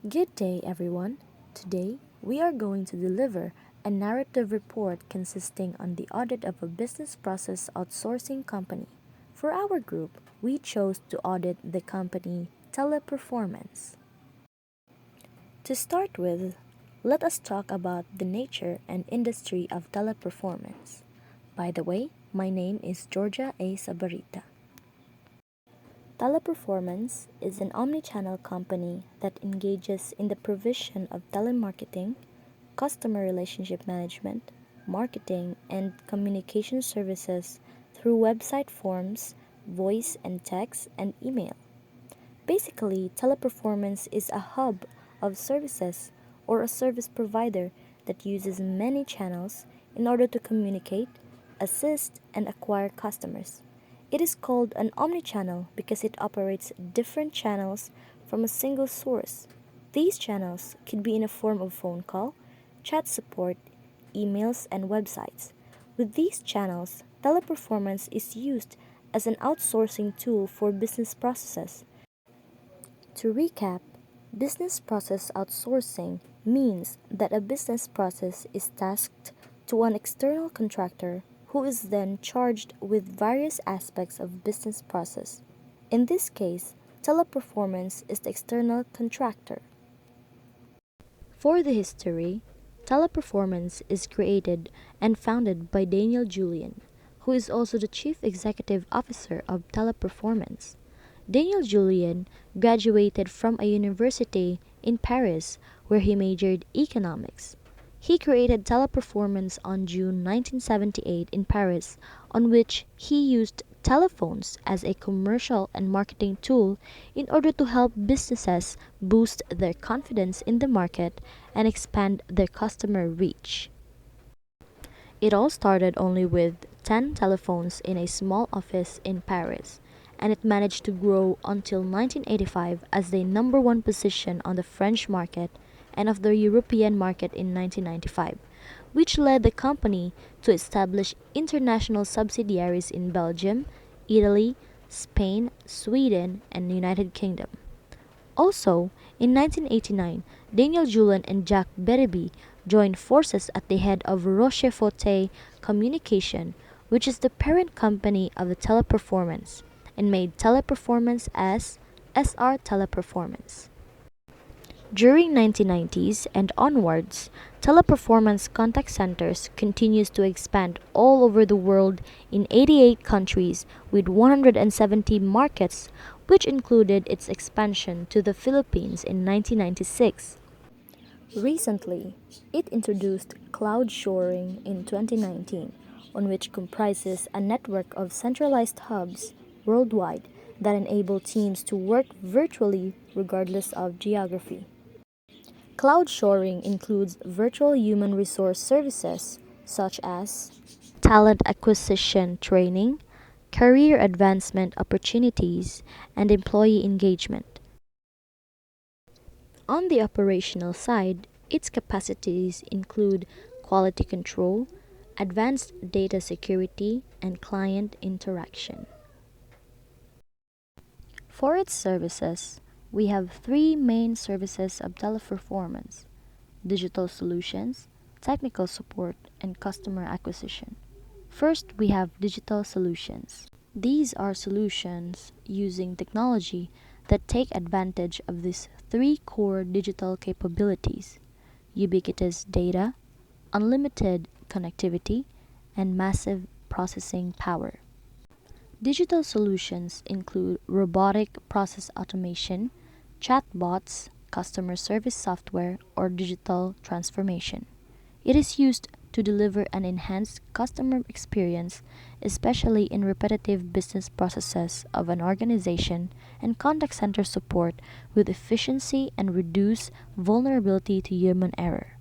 Good day, everyone. Today, we are going to deliver a narrative report consisting on the audit of a business process outsourcing company. For our group, we chose to audit the company Teleperformance. To start with, let us talk about the nature and industry of teleperformance. By the way, my name is Georgia A. Sabarita. Teleperformance is an omnichannel company that engages in the provision of telemarketing, customer relationship management, marketing, and communication services through website forms, voice and text, and email. Basically, Teleperformance is a hub of services or a service provider that uses many channels in order to communicate, assist, and acquire customers. It is called an omnichannel because it operates different channels from a single source. These channels could be in a form of phone call, chat support, emails, and websites. With these channels, Teleperformance is used as an outsourcing tool for business processes. To recap, business process outsourcing means that a business process is tasked to an external contractor who is then charged with various aspects of business process. In this case, Teleperformance is the external contractor. For the history, Teleperformance is created and founded by Daniel Julien, who is also the Chief Executive Officer of Teleperformance. Daniel Julien graduated from a university in Paris where he majored economics. He created Teleperformance on June 1978 in Paris, on which he used telephones as a commercial and marketing tool in order to help businesses boost their confidence in the market and expand their customer reach. It all started only with 10 telephones in a small office in Paris, and it managed to grow until 1985 as the number one position on the French market and of the European market in 1995, which led the company to establish international subsidiaries in Belgium, Italy, Spain, Sweden, and the United Kingdom. Also, in 1989, Daniel Julien and Jacques Beribi joined forces at the head of Rocheforte Communication, which is the parent company of the Teleperformance, and made Teleperformance as SR Teleperformance. During 1990s and onwards, Teleperformance contact centers continues to expand all over the world in 88 countries with 170 markets, which included its expansion to the Philippines in 1996. Recently, it introduced cloud shoring in 2019, on which comprises a network of centralized hubs worldwide that enable teams to work virtually regardless of geography. Cloud shoring includes virtual human resource services such as talent acquisition training, career advancement opportunities, and employee engagement. On the operational side, its capacities include quality control, advanced data security, and client interaction. For its services, we have three main services of Teleperformance: digital solutions, technical support, and customer acquisition. First, we have digital solutions. These are solutions using technology that take advantage of these three core digital capabilities: ubiquitous data, unlimited connectivity, and massive processing power. Digital solutions include robotic process automation, chatbots, customer service software, or digital transformation. It is used to deliver an enhanced customer experience, especially in repetitive business processes of an organization, and contact center support with efficiency and reduce vulnerability to human error.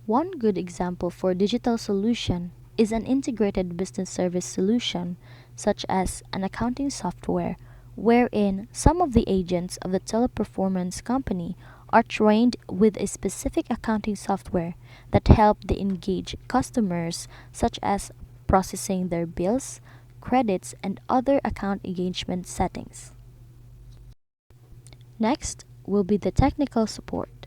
One good example for digital solution is an integrated business service solution, such as an accounting software, wherein some of the agents of the teleperformance company are trained with a specific accounting software that help the engaged customers, such as processing their bills, credits, and other account engagement settings. Next, will be the technical support.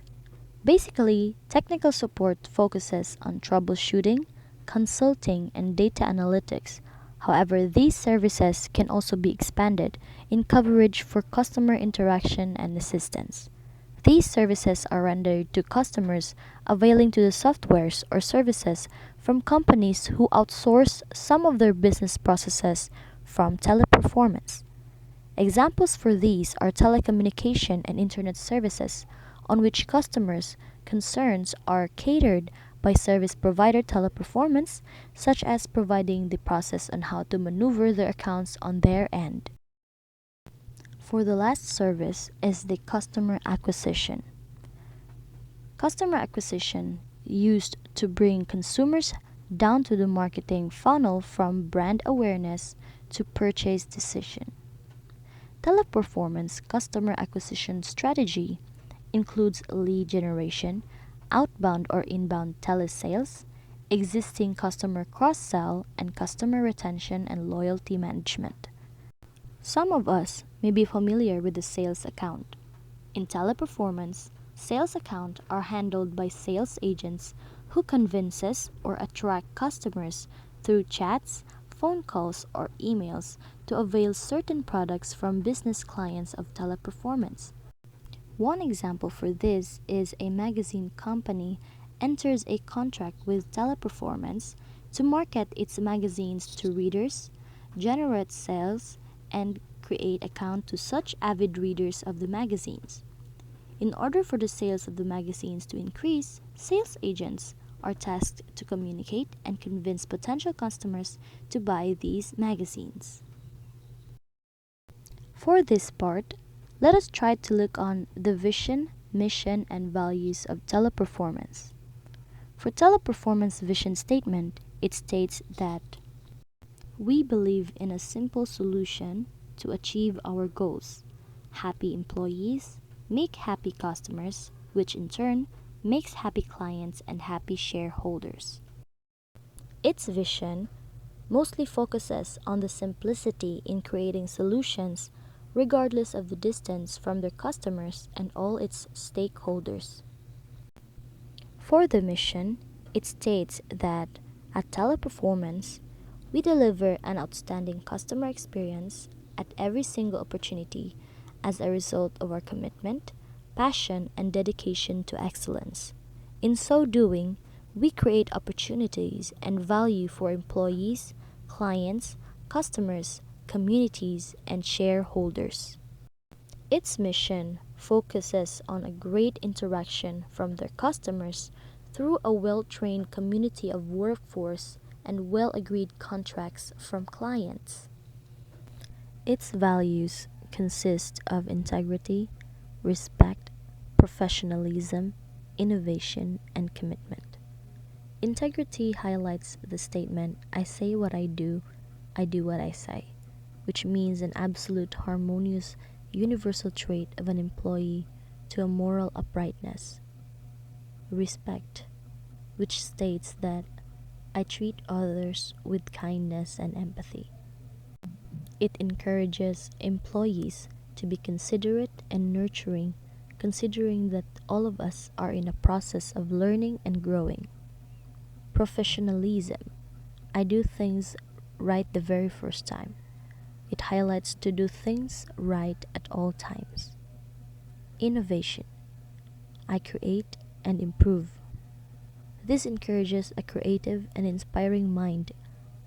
Basically, technical support focuses on troubleshooting, consulting, and data analytics. However, these services can also be expanded in coverage for customer interaction and assistance. These services are rendered to customers availing to the softwares or services from companies who outsource some of their business processes from Teleperformance. Examples for these are telecommunication and internet services, on which customers' concerns are catered by service provider Teleperformance, such as providing the process on how to maneuver their accounts on their end. For the last service is the customer acquisition. Customer acquisition used to bring consumers down to the marketing funnel from brand awareness to purchase decision. Teleperformance customer acquisition strategy includes lead generation, outbound or inbound telesales, existing customer cross-sell, and customer retention and loyalty management. Some of us may be familiar with the sales account. In Teleperformance, sales accounts are handled by sales agents who convinces or attract customers through chats, phone calls, or emails to avail certain products from business clients of Teleperformance. One example for this is a magazine company enters a contract with Teleperformance to market its magazines to readers, generate sales, and create account to such avid readers of the magazines. In order for the sales of the magazines to increase, sales agents are tasked to communicate and convince potential customers to buy these magazines. For this part, let us try to look on the vision, mission, and values of Teleperformance. For Teleperformance vision statement, it states that we believe in a simple solution to achieve our goals. Happy employees make happy customers, which in turn makes happy clients and happy shareholders. Its vision mostly focuses on the simplicity in creating solutions regardless of the distance from their customers and all its stakeholders. For the mission, it states that at Teleperformance, we deliver an outstanding customer experience at every single opportunity as a result of our commitment, passion, and dedication to excellence. In so doing, we create opportunities and value for employees, clients, customers, communities, and shareholders. Its mission focuses on a great interaction from their customers through a well-trained community of workforce and well-agreed contracts from clients. Its values consist of integrity, respect, professionalism, innovation, and commitment. Integrity highlights the statement, I say what I do what I say, which means an absolute harmonious universal trait of an employee to a moral uprightness. Respect, which states that I treat others with kindness and empathy. It encourages employees to be considerate and nurturing, considering that all of us are in a process of learning and growing. Professionalism, I do things right the very first time. It highlights to do things right at all times. Innovation, I create and improve. This encourages a creative and inspiring mind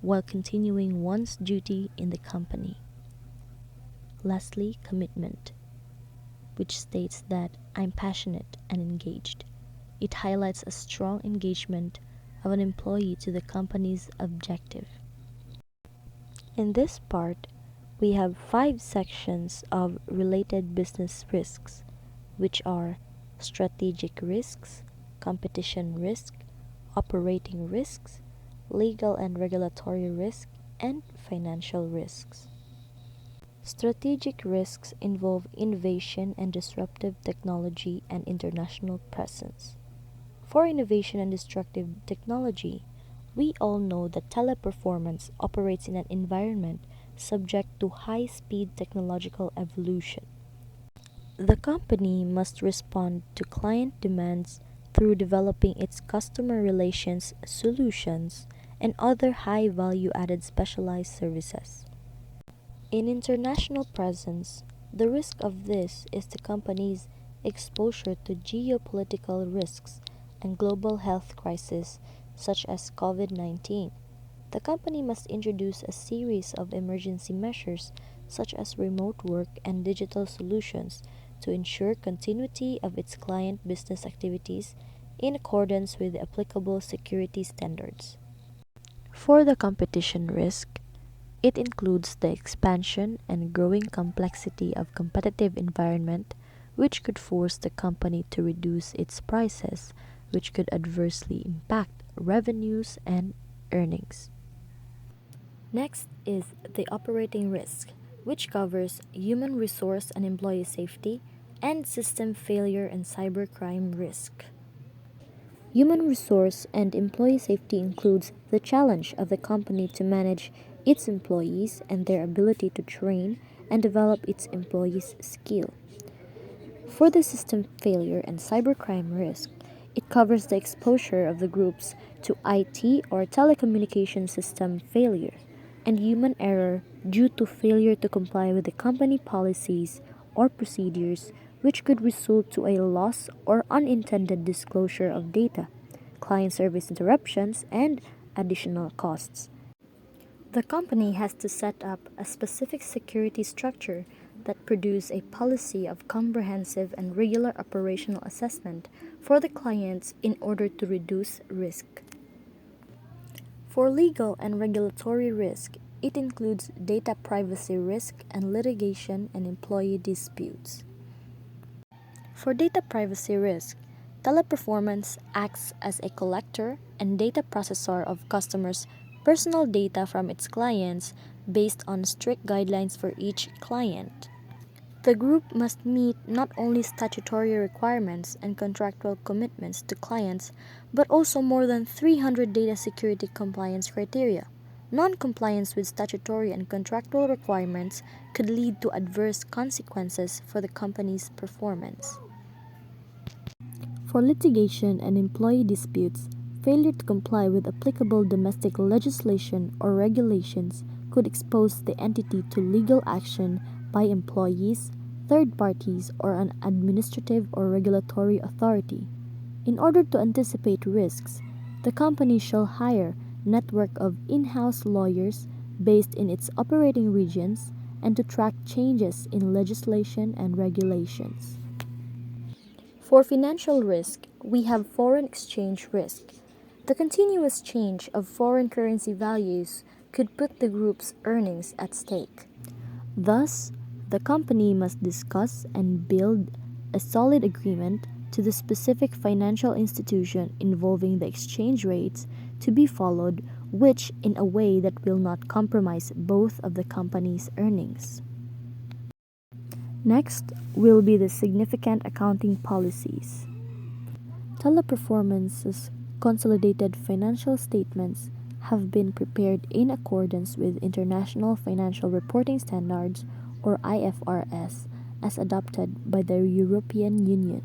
while continuing one's duty in the company. Lastly, commitment, which states that I'm passionate and engaged. It highlights a strong engagement of an employee to the company's objective. In this part, we have 5 sections of related business risks, which are strategic risks, competition risk, operating risks, legal and regulatory risk, and financial risks. Strategic risks involve innovation and disruptive technology and international presence. For innovation and disruptive technology, we all know that Teleperformance operates in an environment subject to high-speed technological evolution. The company must respond to client demands through developing its customer relations solutions and other high value added specialized services. In international presence, the risk of this is the company's exposure to geopolitical risks and global health crises such as COVID-19. The company must introduce a series of emergency measures such as remote work and digital solutions to ensure continuity of its client business activities in accordance with the applicable security standards. For the competition risk, it includes the expansion and growing complexity of competitive environment which could force the company to reduce its prices, which could adversely impact revenues and earnings. Next is the operating risk, which covers human resource and employee safety and system failure and cybercrime risk. Human resource and employee safety includes the challenge of the company to manage its employees and their ability to train and develop its employees' skill. For the system failure and cybercrime risk, it covers the exposure of the groups to IT or telecommunication system failure and human error due to failure to comply with the company policies or procedures, which could result to a loss or unintended disclosure of data, client service interruptions, and additional costs. The company has to set up a specific security structure that produce a policy of comprehensive and regular operational assessment for the clients in order to reduce risk. For legal and regulatory risk, it includes data privacy risk and litigation and employee disputes. For data privacy risk, Teleperformance acts as a collector and data processor of customers' personal data from its clients based on strict guidelines for each client. The group must meet not only statutory requirements and contractual commitments to clients, but also more than 300 data security compliance criteria. Non-compliance with statutory and contractual requirements could lead to adverse consequences for the company's performance. For litigation and employee disputes, failure to comply with applicable domestic legislation or regulations could expose the entity to legal action by employees, third parties, or an administrative or regulatory authority. In order to anticipate risks, the company shall hire a network of in-house lawyers based in its operating regions and to track changes in legislation and regulations. For financial risk, we have foreign exchange risk. The continuous change of foreign currency values could put the group's earnings at stake. Thus, the company must discuss and build a solid agreement to the specific financial institution involving the exchange rates to be followed, which in a way that will not compromise both of the company's earnings. Next will be the significant accounting policies. Teleperformance's consolidated financial statements have been prepared in accordance with International Financial Reporting Standards or IFRS as adopted by the European Union.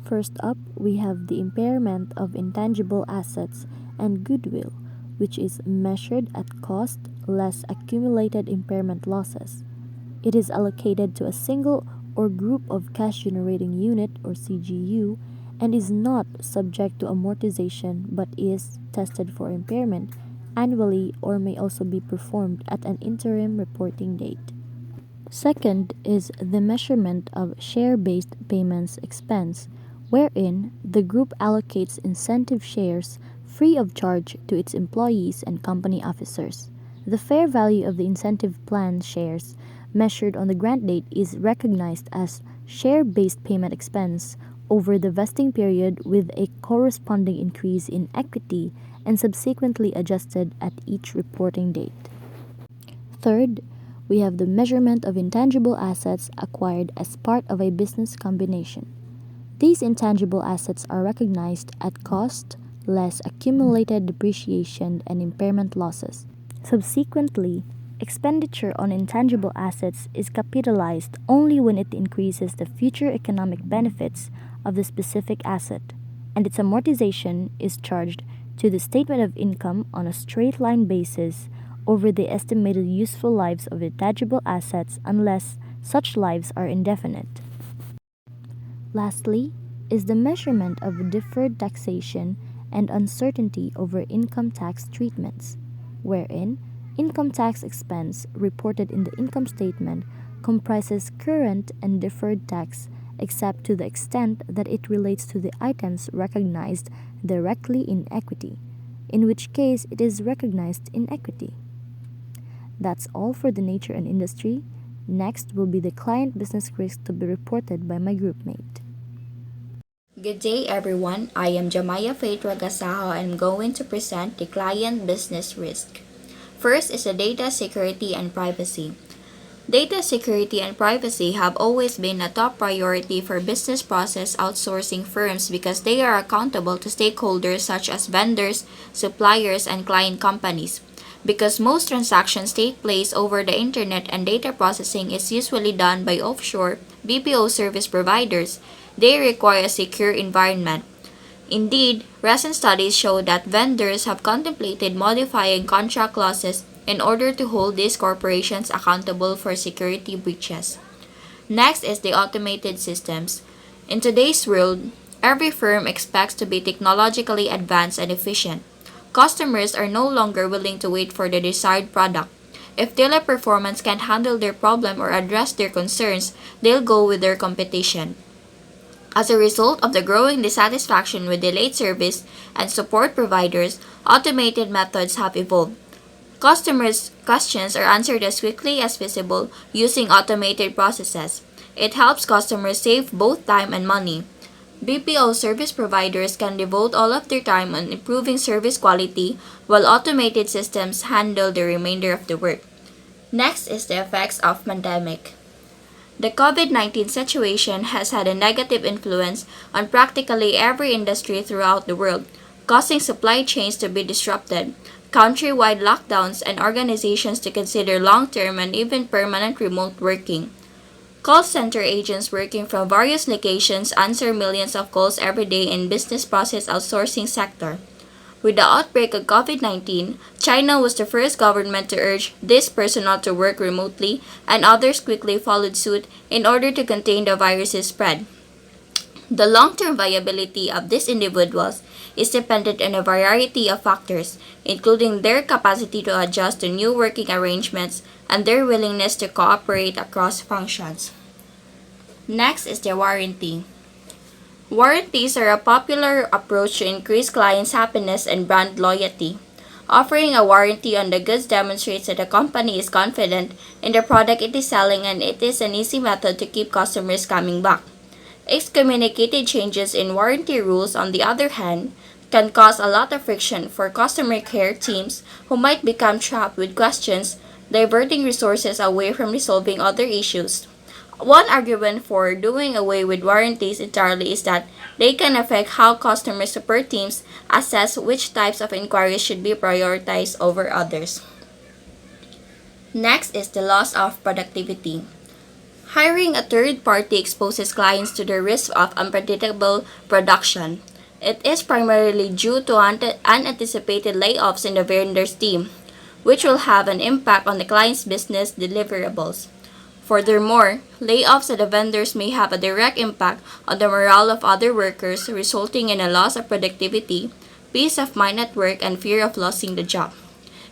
First up, we have the impairment of intangible assets and goodwill, which is measured at cost less accumulated impairment losses. It is allocated to a single or group of cash generating unit or CGU and is not subject to amortization but is tested for impairment annually or may also be performed at an interim reporting date. Second is the measurement of share-based payments expense, wherein the group allocates incentive shares free of charge to its employees and company officers. The fair value of the incentive plan shares measured on the grant date is recognized as share-based payment expense over the vesting period with a corresponding increase in equity and subsequently adjusted at each reporting date. Third, we have the measurement of intangible assets acquired as part of a business combination. These intangible assets are recognized at cost less accumulated depreciation and impairment losses. Subsequently, Expenditure on intangible assets is capitalized only when it increases the future economic benefits of the specific asset, and its amortization is charged to the statement of income on a straight line basis over the estimated useful lives of the tangible assets unless such lives are indefinite. Lastly, is the measurement of deferred taxation and uncertainty over income tax treatments, wherein income tax expense reported in the income statement comprises current and deferred tax except to the extent that it relates to the items recognized directly in equity, in which case it is recognized in equity. That's all for the nature and industry. Next will be the client business risk to be reported by my groupmate. Good day, everyone. I am Jamaya Faith Ragasaho and I'm going to present the client business risk. First is the data security and privacy. Data security and privacy have always been a top priority for business process outsourcing firms because they are accountable to stakeholders such as vendors, suppliers, and client companies. Because most transactions take place over the internet and data processing is usually done by offshore BPO service providers, they require a secure environment. Indeed, recent studies show that vendors have contemplated modifying contract clauses in order to hold these corporations accountable for security breaches. Next is the automated systems. In today's world, every firm expects to be technologically advanced and efficient. Customers are no longer willing to wait for the desired product. If Teleperformance can't handle their problem or address their concerns, they'll go with their competition. As a result of the growing dissatisfaction with delayed service and support providers, automated methods have evolved. Customers' questions are answered as quickly as possible using automated processes. It helps customers save both time and money. BPO service providers can devote all of their time on improving service quality while automated systems handle the remainder of the work. Next is the effects of pandemic. The COVID-19 situation has had a negative influence on practically every industry throughout the world, causing supply chains to be disrupted, countrywide lockdowns, and organizations to consider long-term and even permanent remote working. Call center agents working from various locations answer millions of calls every day in business process outsourcing sector. With the outbreak of COVID-19, China was the first government to urge this personnel to work remotely, and others quickly followed suit in order to contain the virus's spread. The long-term viability of these individuals is dependent on a variety of factors, including their capacity to adjust to new working arrangements and their willingness to cooperate across functions. Next is the warranty. Warranties are a popular approach to increase clients' happiness and brand loyalty. Offering a warranty on the goods demonstrates that a company is confident in the product it is selling, and it is an easy method to keep customers coming back. Excommunicated changes in warranty rules, on the other hand, can cause a lot of friction for customer care teams who might become trapped with questions, diverting resources away from resolving other issues. One argument for doing away with warranties entirely is that they can affect how customer support teams assess which types of inquiries should be prioritized over others. Next is the loss of productivity. Hiring a third party exposes clients to the risk of unpredictable production. It is primarily due to unanticipated layoffs in the vendor's team, which will have an impact on the client's business deliverables. Furthermore, layoffs at the vendors may have a direct impact on the morale of other workers, resulting in a loss of productivity, peace of mind at work, and fear of losing the job.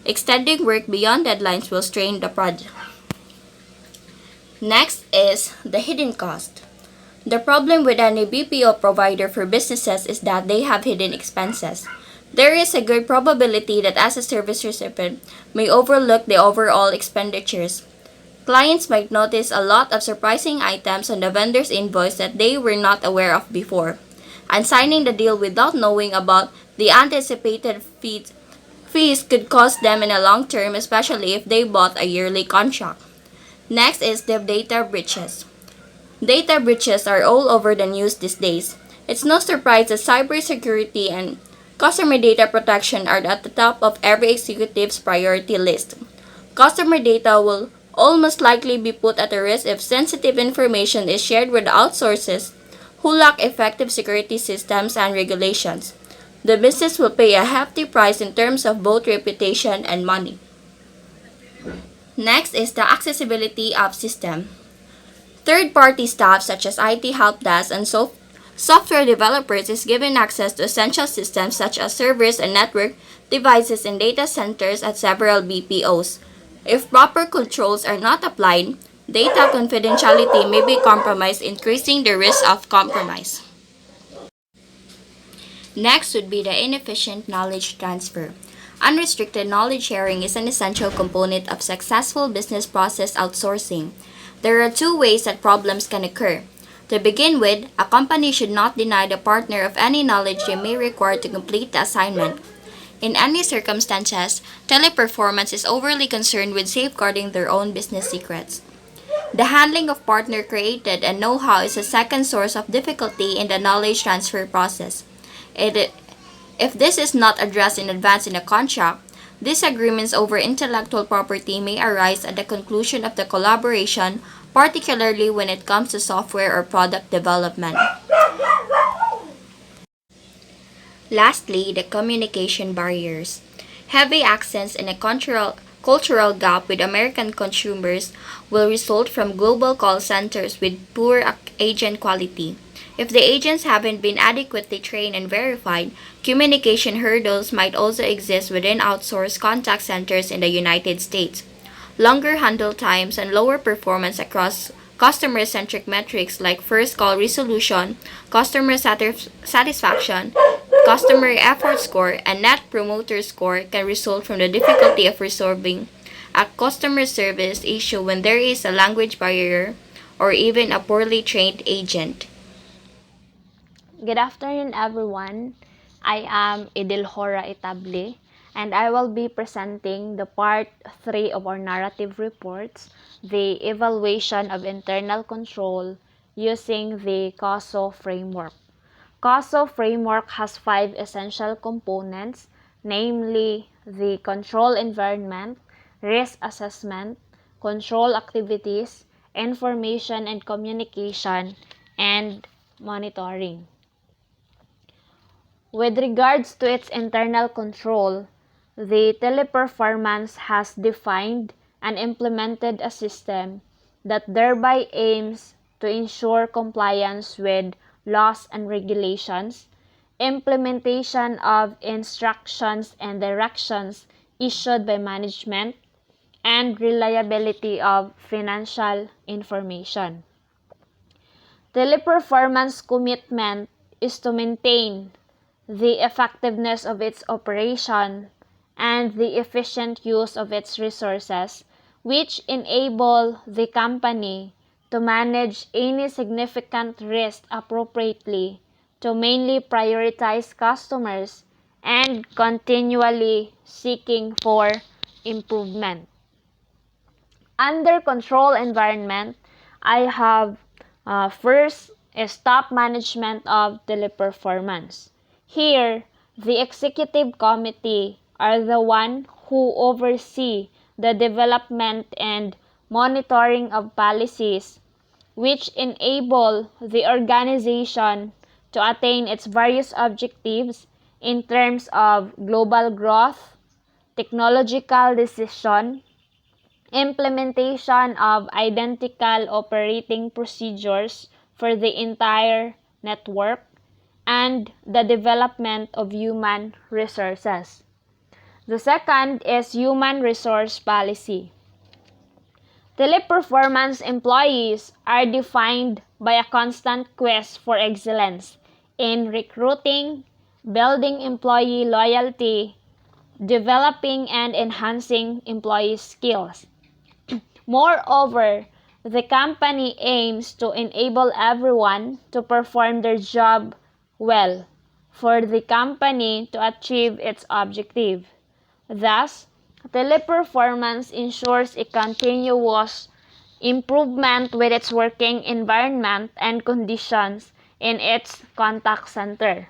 Extending work beyond deadlines will strain the project. Next is the hidden cost. The problem with any BPO provider for businesses is that they have hidden expenses. There is a good probability that as a service recipient may overlook the overall expenditures. Clients might notice a lot of surprising items on the vendor's invoice that they were not aware of before, and signing the deal without knowing about the anticipated fees could cost them in the long term, especially if they bought a yearly contract. Next is the data breaches. Data breaches are all over the news these days. It's no surprise that cybersecurity and customer data protection are at the top of every executive's priority list. Customer data will almost likely be put at risk if sensitive information is shared with outsources who lack effective security systems and regulations. The business will pay a hefty price in terms of both reputation and money. Next is the accessibility of system. Third-party staff such as IT help desk and software developers is given access to essential systems such as servers and network devices in data centers at several BPOs. If proper controls are not applied, data confidentiality may be compromised, increasing the risk of compromise. Next would be the inefficient knowledge transfer. Unrestricted knowledge sharing is an essential component of successful business process outsourcing. There are two ways that problems can occur. To begin with, a company should not deny the partner of any knowledge they may require to complete the assignment. In any circumstances, Teleperformance is overly concerned with safeguarding their own business secrets. The handling of partner created and know-how is a second source of difficulty in the knowledge transfer process. It, if this is not addressed in advance in a contract, disagreements over intellectual property may arise at the conclusion of the collaboration, particularly when it comes to software or product development. Lastly, the communication barriers. Heavy accents and a cultural gap with American consumers will result from global call centers with poor agent quality. If the agents haven't been adequately trained and verified, communication hurdles might also exist within outsourced contact centers in the United States. Longer handle times and lower performance across customer centric metrics like first call resolution, customer satisfaction, customer effort score, and net promoter score can result from the difficulty of resolving a customer service issue when there is a language barrier or even a poorly trained agent. Good afternoon, everyone. I am Idilhora Itable, and I will be presenting the part 3 of our narrative reports, the evaluation of internal control using the COSO framework. COSO framework has 5 essential components, namely the control environment, risk assessment, control activities, information and communication, and monitoring. With regards to its internal control, the Teleperformance has defined and implemented a system that thereby aims to ensure compliance with laws and regulations, implementation of instructions and directions issued by management, and reliability of financial information. Teleperformance commitment is to maintain the effectiveness of its operation and the efficient use of its resources, which enable the company to manage any significant risk appropriately, to mainly prioritize customers and continually seeking for improvement. Under control environment, I have first is top management of Teleperformance. Here, the executive committee are the one who oversee the development and monitoring of policies which enable the organization to attain its various objectives in terms of global growth, technological decision, implementation of identical operating procedures for the entire network, and the development of human resources. The second is human resource policy. Teleperformance employees are defined by a constant quest for excellence in recruiting, building employee loyalty, developing and enhancing employee skills. Moreover, the company aims to enable everyone to perform their job well for the company to achieve its objective. Thus, Teleperformance ensures a continuous improvement with its working environment and conditions in its contact center,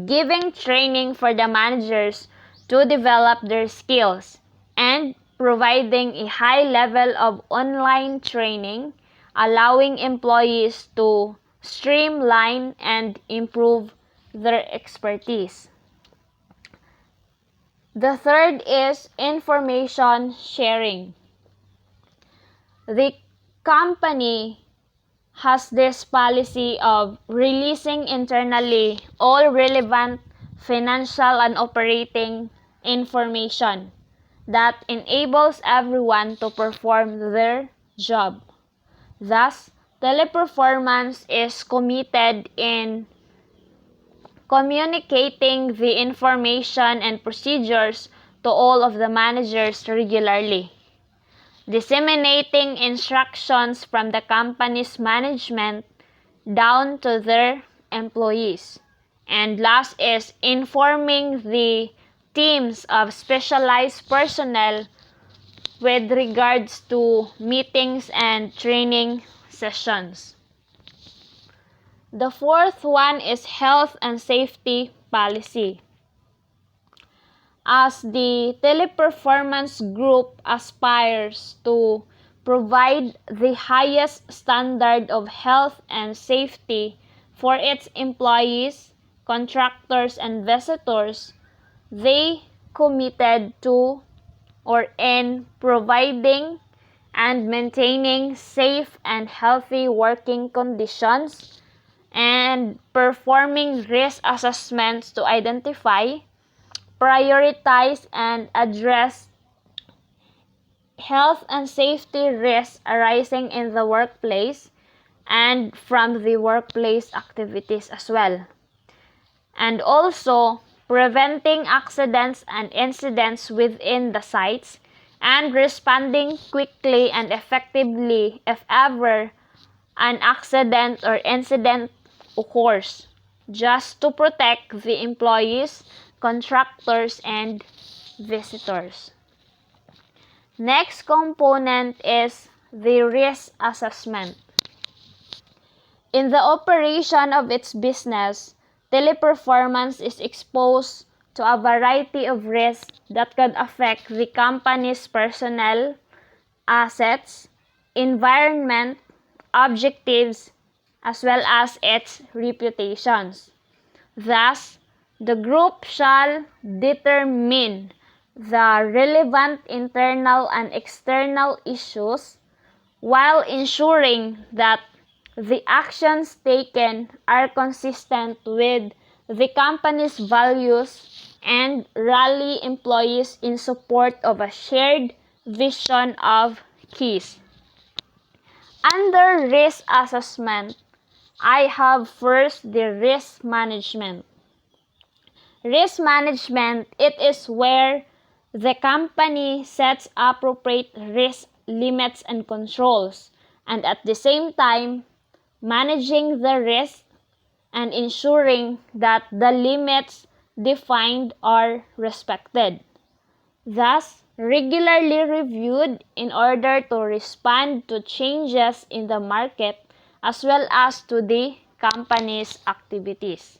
giving training for the managers to develop their skills and providing a high level of online training, allowing employees to streamline and improve their expertise. The third is information sharing. The company has this policy of releasing internally all relevant financial and operating information that enables everyone to perform their job. Thus, Teleperformance is committed in communicating the information and procedures to all of the managers regularly, disseminating instructions from the company's management down to their employees. And last is informing the teams of specialized personnel with regards to meetings and training sessions. The fourth one is health and safety policy. As the Teleperformance Group aspires to provide the highest standard of health and safety for its employees, contractors, and visitors, they committed to or in providing and maintaining safe and healthy working conditions and performing risk assessments to identify, prioritize, and address health and safety risks arising in the workplace and from the workplace activities as well. And also, preventing accidents and incidents within the sites and responding quickly and effectively if ever an accident or incident occurs, just to protect the employees, contractors, and visitors. Next component is the risk assessment. In the operation of its business, Teleperformance is exposed to a variety of risks that could affect the company's personnel, assets, environment, objectives, as well as its reputations. Thus, the group shall determine the relevant internal and external issues while ensuring that the actions taken are consistent with the company's values and rally employees in support of a shared vision of KEYS. Under risk assessment, I have first the risk management. Risk management, it is where the company sets appropriate risk limits and controls, and at the same time, managing the risk and ensuring that the limits defined are respected. Thus, regularly reviewed in order to respond to changes in the market as well as to the company's activities.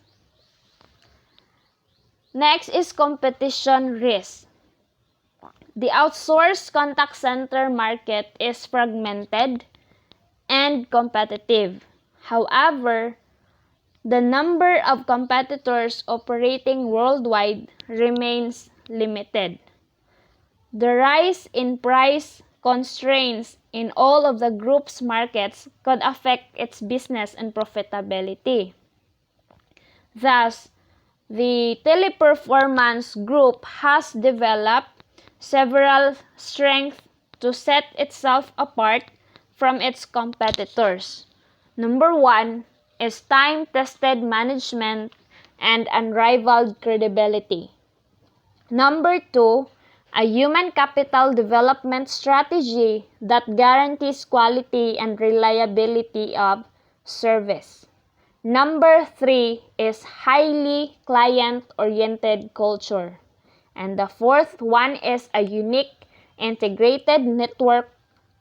Next is competition risk. The outsourced contact center market is fragmented and competitive. However, the number of competitors operating worldwide remains limited. The rise in price constraints in all of the group's markets could affect its business and profitability. Thus, the Teleperformance Group has developed several strengths to set itself apart from its competitors. Number one is time-tested management and unrivaled credibility. Number two, a human capital development strategy that guarantees quality and reliability of service. Number three is highly client-oriented culture. And the fourth one is a unique integrated network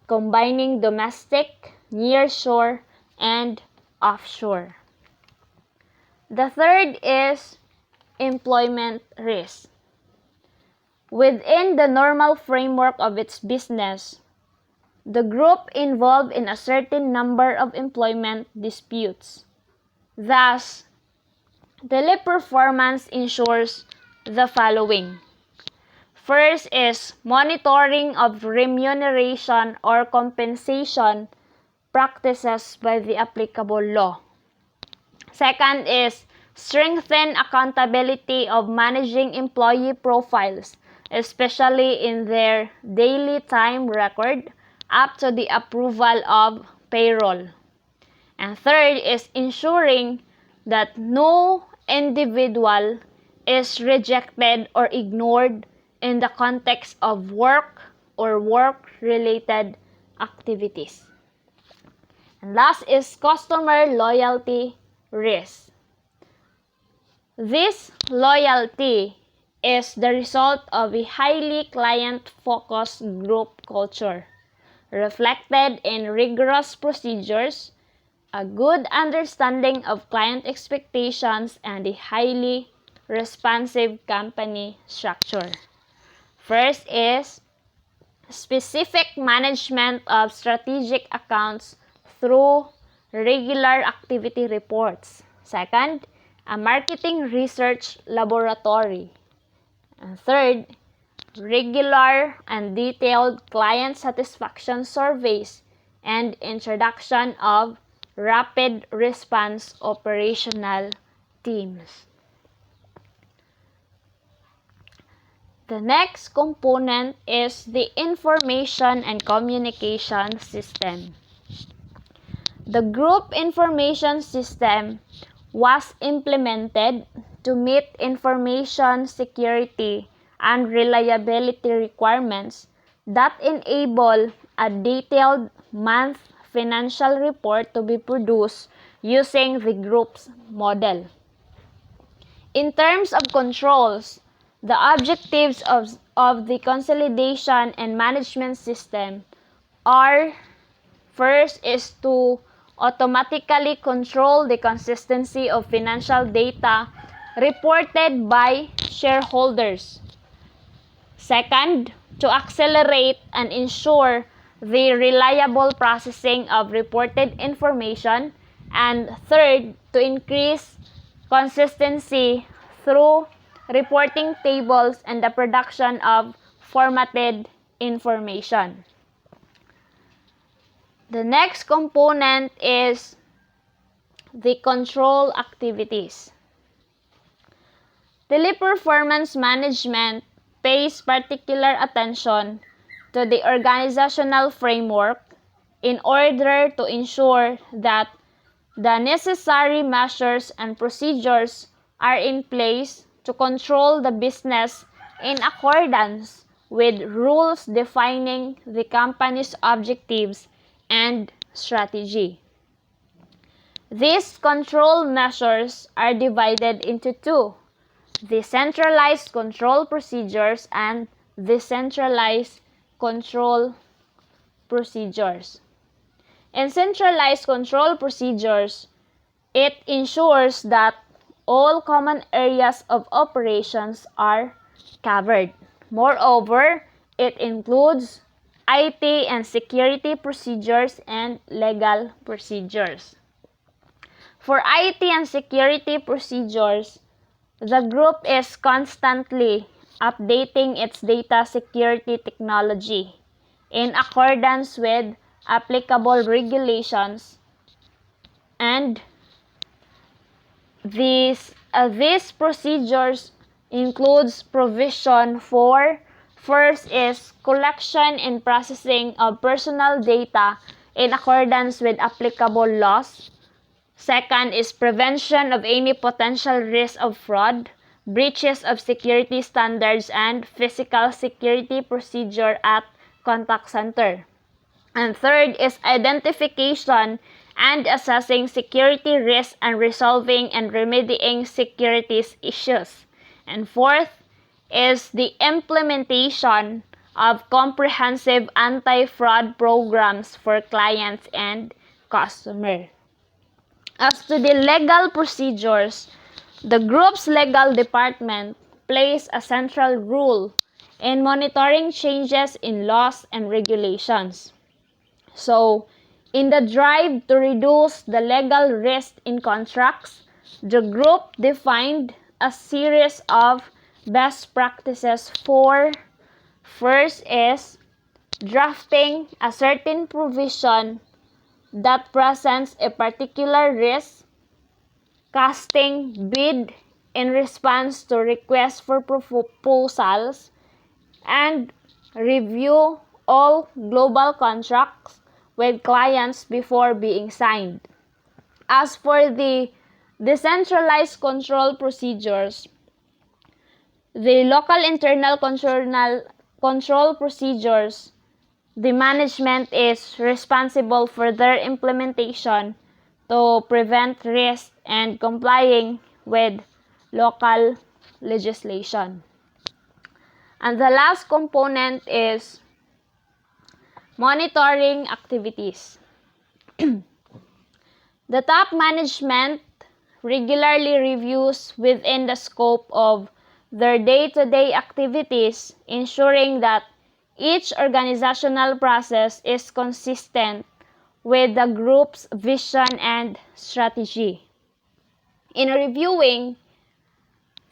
combining domestic, nearshore, and offshore. The third is employment risk. within the normal framework of its business. The group involved in a certain number of employment disputes. Thus, Teleperformance ensures the following. First is monitoring of remuneration or compensation practices by the applicable law. Second is strengthen accountability of managing employee profiles, especially in their daily time record up to the approval of payroll. And third is ensuring that no individual is rejected or ignored in the context of work or work-related activities. And last is customer loyalty risk. This loyalty is the result of a highly client-focused group culture, reflected in rigorous procedures, a good understanding of client expectations, and a highly responsive company structure. First is specific management of strategic accounts through regular activity reports. Second, a marketing research laboratory. And third, regular and detailed client satisfaction surveys and introduction of rapid response operational teams. The next component is the information and communication system. The group information system was implemented to meet information security and reliability requirements that enable a detailed month financial report to be produced using the group's model. In terms of controls, the objectives of the consolidation and management system are: first is to automatically control the consistency of financial data reported by shareholders. Second, to accelerate and ensure the reliable processing of reported information. And third, to increase consistency through reporting tables and the production of formatted information. The next component is the control activities. Teleperformance management pays particular attention to the organizational framework in order to ensure that the necessary measures and procedures are in place to control the business in accordance with rules defining the company's objectives and strategy. These control measures are divided into two: the centralized control procedures and decentralized control procedures. In centralized control procedures, it ensures that all common areas of operations are covered. Moreover, it includes IT and security procedures and legal procedures. For IT and security procedures, the group is constantly updating its data security technology in accordance with applicable regulations, and these procedures includes provision for: first is collection and processing of personal data in accordance with applicable laws. Second is prevention of any potential risk of fraud, breaches of security standards, and physical security procedure at contact center. And third is identification and assessing security risks and resolving and remedying security issues. And fourth is the implementation of comprehensive anti-fraud programs for clients and customers. As to the legal procedures, the group's legal department plays a central role and monitoring changes in laws and regulations. So, in the drive to reduce the legal risk in contracts, the group defined a series of best practices for first is drafting a certain provision that presents a particular risk, casting bid in response to requests for proposals, and review all global contracts with clients before being signed. As for the decentralized control procedures, the local internal control procedures, the management is responsible for their implementation to prevent risk and complying with local legislation. And the last component is monitoring activities. The top management regularly reviews within the scope of their day-to-day activities, ensuring that each organizational process is consistent with the group's vision and strategy. In reviewing,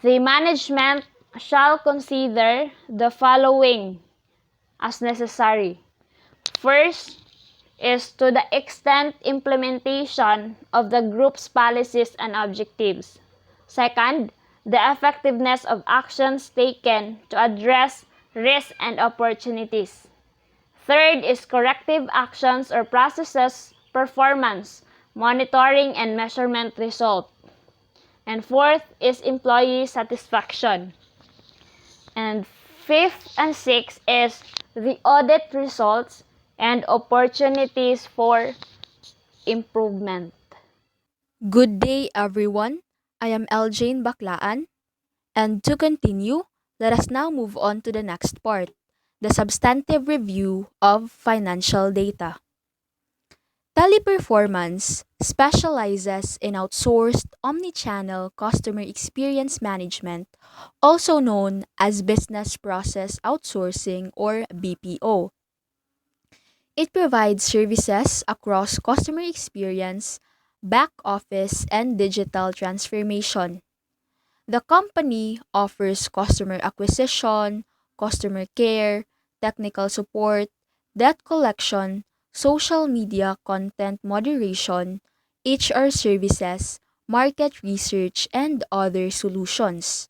the management shall consider the following as necessary. First is to the extent implementation of the group's policies and objectives. Second, the effectiveness of actions taken to address risks and opportunities. Third is corrective actions or processes performance, monitoring and measurement result. And fourth is employee satisfaction. And fifth and sixth is the audit results and opportunities for improvement. Good day, everyone. I am Eljane Baklaan. And to continue, let us now move on to the next part, the substantive review of financial data. Teleperformance specializes in outsourced omnichannel customer experience management, also known as business process outsourcing or BPO. It provides services across customer experience, back office, and digital transformation. The company offers customer acquisition, customer care, technical support, debt collection, social media content moderation, HR services, market research, and other solutions.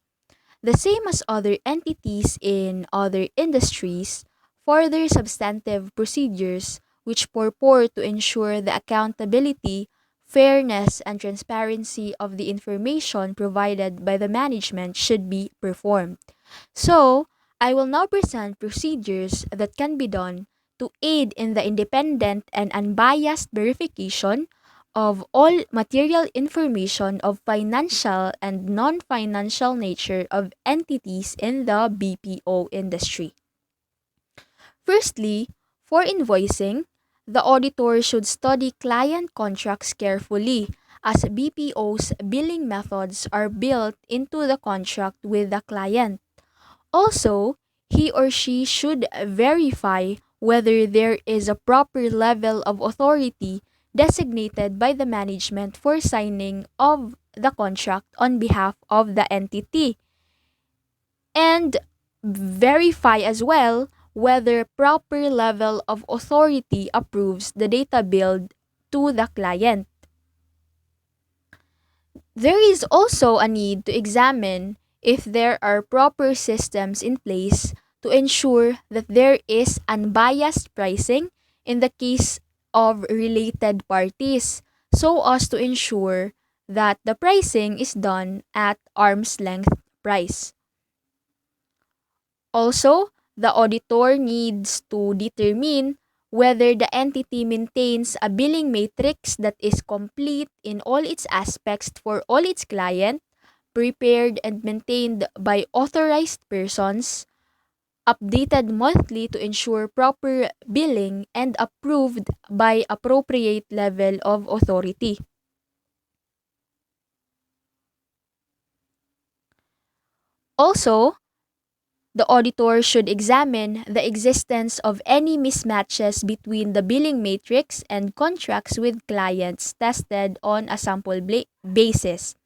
The same as other entities in other industries, further substantive procedures which purport to ensure the accountability, fairness, and transparency of the information provided by the management should be performed. So, I will now present procedures that can be done to aid in the independent and unbiased verification of all material information of financial and non-financial nature of entities in the BPO industry. Firstly, for invoicing, the auditor should study client contracts carefully as BPO's billing methods are built into the contract with the client. Also, he or she should verify whether there is a proper level of authority designated by the management for signing of the contract on behalf of the entity, and verify as well whether proper level of authority approves the data billed to the client. There is also a need to examine if there are proper systems in place to ensure that there is unbiased pricing in the case of related parties, so as to ensure that the pricing is done at arm's length price. Also, the auditor needs to determine whether the entity maintains a billing matrix that is complete in all its aspects for all its clients, prepared and maintained by authorized persons, updated monthly to ensure proper billing, and approved by appropriate level of authority. Also, The auditor should examine the existence of any mismatches between the billing matrix and contracts with clients tested on a sample basis,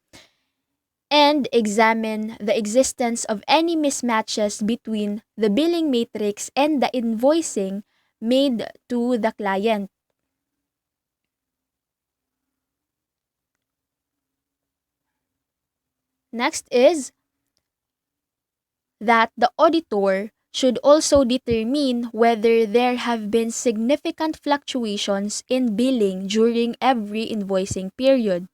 and examine the existence of any mismatches between the billing matrix and the invoicing made to the client. Next is that the auditor should also determine whether there have been significant fluctuations in billing during every invoicing period.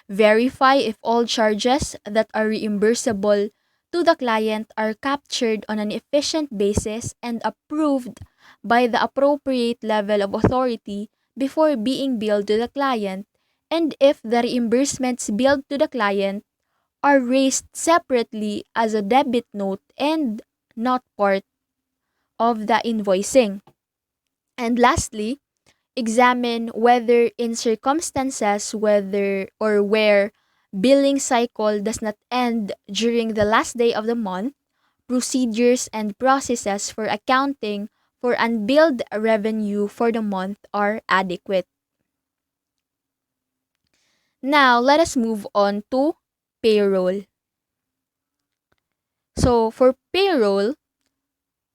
Verify if all charges that are reimbursable to the client are captured on an efficient basis and approved by the appropriate level of authority before being billed to the client, and if the reimbursements billed to the client are raised separately as a debit note and not part of the invoicing. And lastly, examine whether in circumstances where billing cycle does not end during the last day of the month, procedures and processes for accounting for unbilled revenue for the month are adequate. Now, let us move on to payroll. So, for payroll,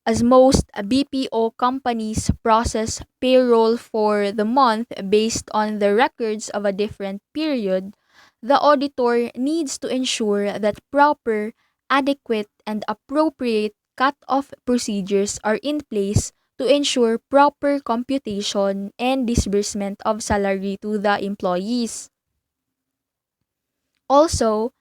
as most BPO companies process payroll for the month based on the records of a different period, the auditor needs to ensure that proper, adequate, and appropriate cut-off procedures are in place to ensure proper computation and disbursement of salary to the employees. Also,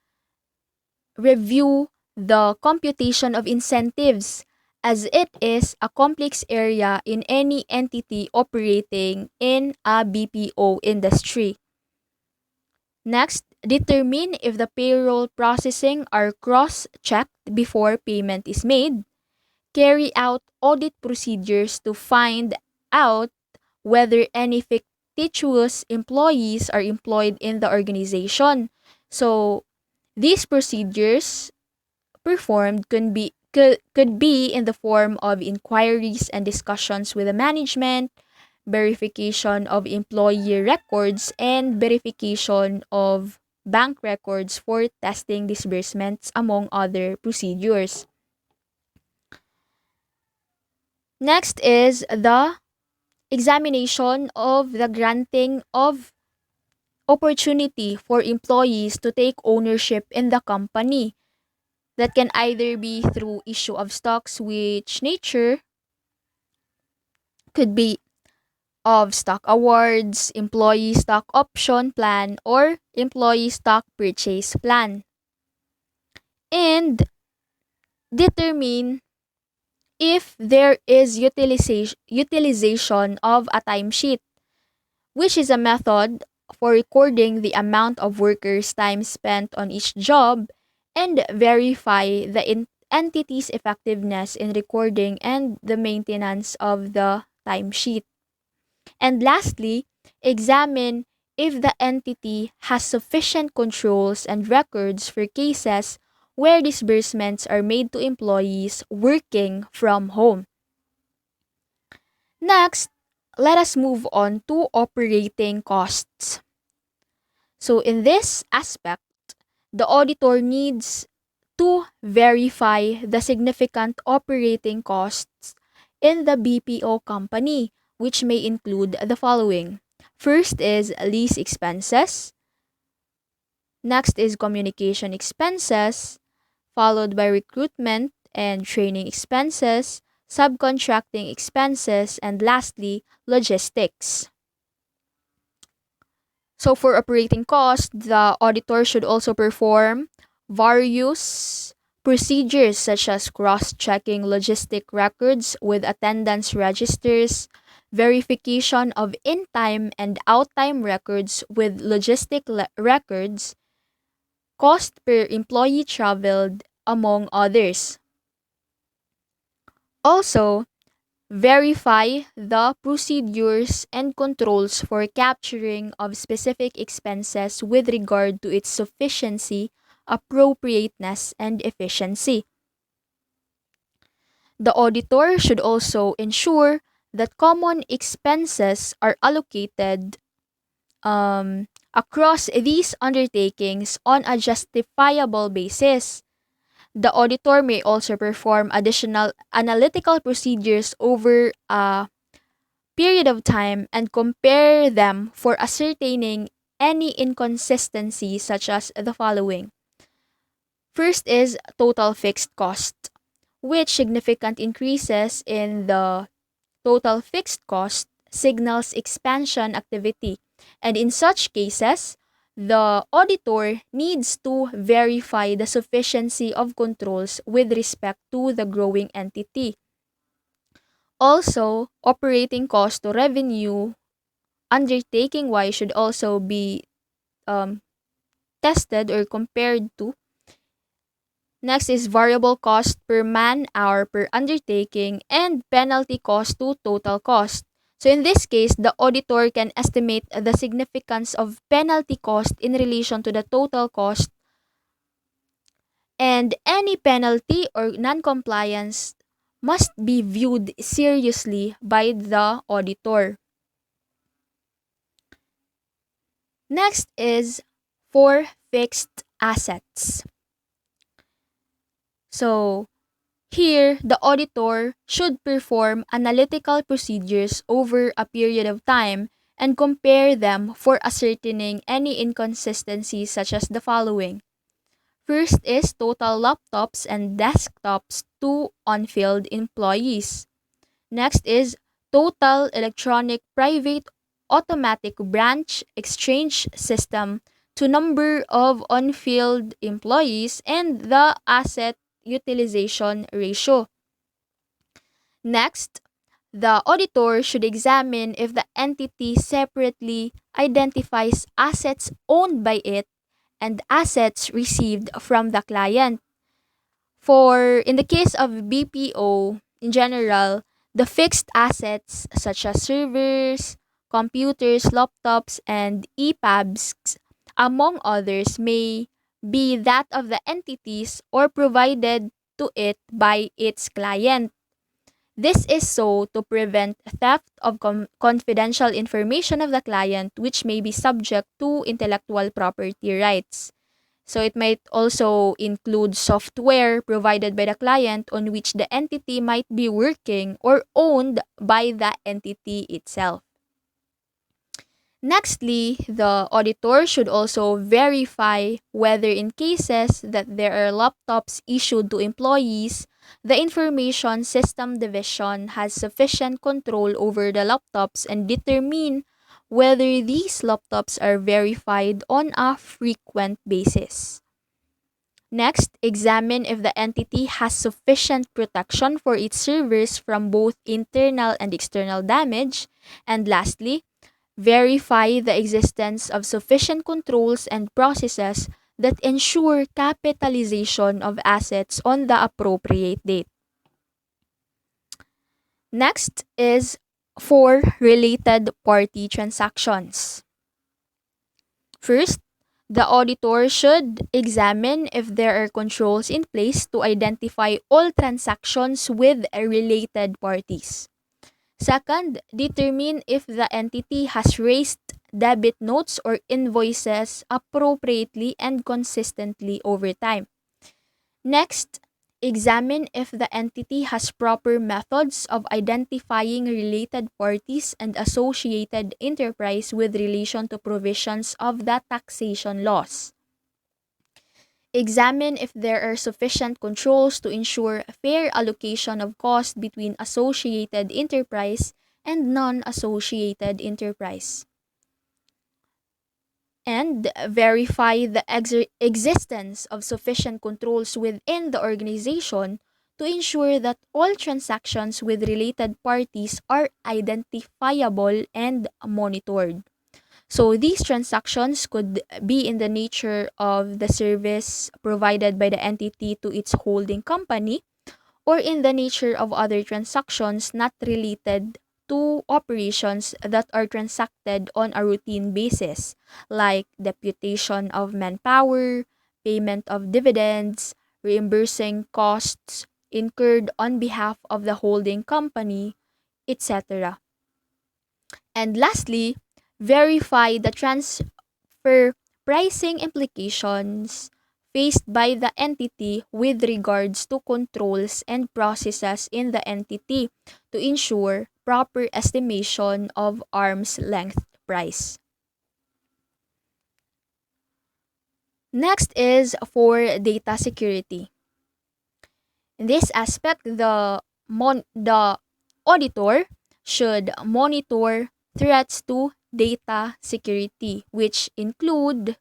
review the computation of incentives, as it is a complex area in any entity operating in a BPO industry. Next, determine if the payroll processing are cross-checked before payment is made. Carry out audit procedures to find out whether any fictitious employees are employed in the organization. So, these procedures performed could be in the form of inquiries and discussions with the management, verification of employee records, and verification of bank records for testing disbursements, among other procedures. Next is the examination of the granting of opportunity for employees to take ownership in the company. That can either be through issue of stocks, which nature could be of stock awards, employee stock option plan, or employee stock purchase plan. And determine if there is utilization of a timesheet, which is a method for recording the amount of workers' time spent on each job, and verify the entity's effectiveness in recording and the maintenance of the timesheet. And lastly, examine if the entity has sufficient controls and records for cases where disbursements are made to employees working from home. Next, let us move on to operating costs. So, in this aspect, the auditor needs to verify the significant operating costs in the BPO company, which may include the following. First is lease expenses. Next is communication expenses, followed by recruitment and training expenses, subcontracting expenses, and lastly, logistics. So for operating costs, the auditor should also perform various procedures such as cross-checking logistic records with attendance registers, verification of in-time and out-time records with logistic records, cost per employee traveled, among others. Also, verify the procedures and controls for capturing of specific expenses with regard to its sufficiency, appropriateness, and efficiency. The auditor should also ensure that common expenses are allocated across these undertakings on a justifiable basis. The auditor may also perform additional analytical procedures over a period of time and compare them for ascertaining any inconsistency, such as the following. First is total fixed cost, which significant increases in the total fixed cost signals expansion activity, and in such cases, the auditor needs to verify the sufficiency of controls with respect to the growing entity. Also, operating cost to revenue undertaking wise should also be um, tested or compared to. Next is variable cost per man hour per undertaking and penalty cost to total cost. So in this case, the auditor can estimate the significance of penalty cost in relation to the total cost, and any penalty or non-compliance must be viewed seriously by the auditor. Next is for fixed assets. So here, the auditor should perform analytical procedures over a period of time and compare them for ascertaining any inconsistencies, such as the following. First is total laptops and desktops to on-field employees. Next is total electronic private automatic branch exchange system to number of on-field employees and the asset utilization ratio. Next, the auditor should examine if the entity separately identifies assets owned by it and assets received from the client. For in the case of BPO in general, the fixed assets such as servers, computers, laptops, and EPABs, among others, may be that of the entities or provided to it by its client. This is so to prevent theft of confidential information of the client, which may be subject to intellectual property rights. So it might also include software provided by the client on which the entity might be working or owned by the entity itself. Nextly, the auditor should also verify whether in cases that there are laptops issued to employees, the Information System Division has sufficient control over the laptops and determine whether these laptops are verified on a frequent basis. Next, examine if the entity has sufficient protection for its servers from both internal and external damage. And lastly, verify the existence of sufficient controls and processes that ensure capitalization of assets on the appropriate date. Next is for related party transactions. First, the auditor should examine if there are controls in place to identify all transactions with related parties. Second, determine if the entity has raised debit notes or invoices appropriately and consistently over time. Next, examine if the entity has proper methods of identifying related parties and associated enterprise with relation to provisions of the taxation laws. Examine if there are sufficient controls to ensure fair allocation of cost between associated enterprise and non-associated enterprise. And verify the existence of sufficient controls within the organization to ensure that all transactions with related parties are identifiable and monitored. So these transactions could be in the nature of the service provided by the entity to its holding company, or in the nature of other transactions not related to operations that are transacted on a routine basis, like deputation of manpower, payment of dividends, reimbursing costs incurred on behalf of the holding company, etc. And lastly, verify the transfer pricing implications faced by the entity with regards to controls and processes in the entity to ensure proper estimation of arm's length price. Next is for data security. In this aspect, the auditor should monitor threats to data security, which include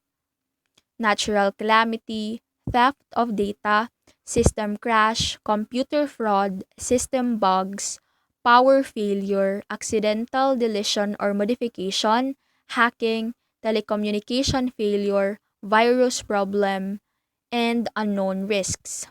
natural calamity, theft of data, system crash, computer fraud, system bugs, power failure, accidental deletion or modification, hacking, telecommunication failure, virus problem, and unknown risks.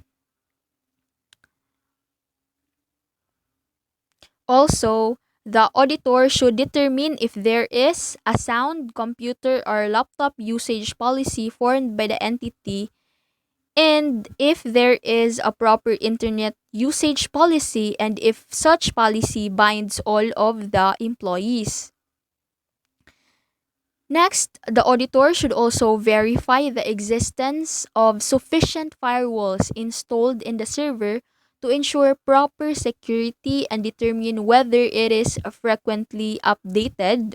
Also, the auditor should determine if there is a sound computer or laptop usage policy formed by the entity and if there is a proper internet usage policy and if such policy binds all of the employees. Next, the auditor should also verify the existence of sufficient firewalls installed in the server to ensure proper security and determine whether it is frequently updated.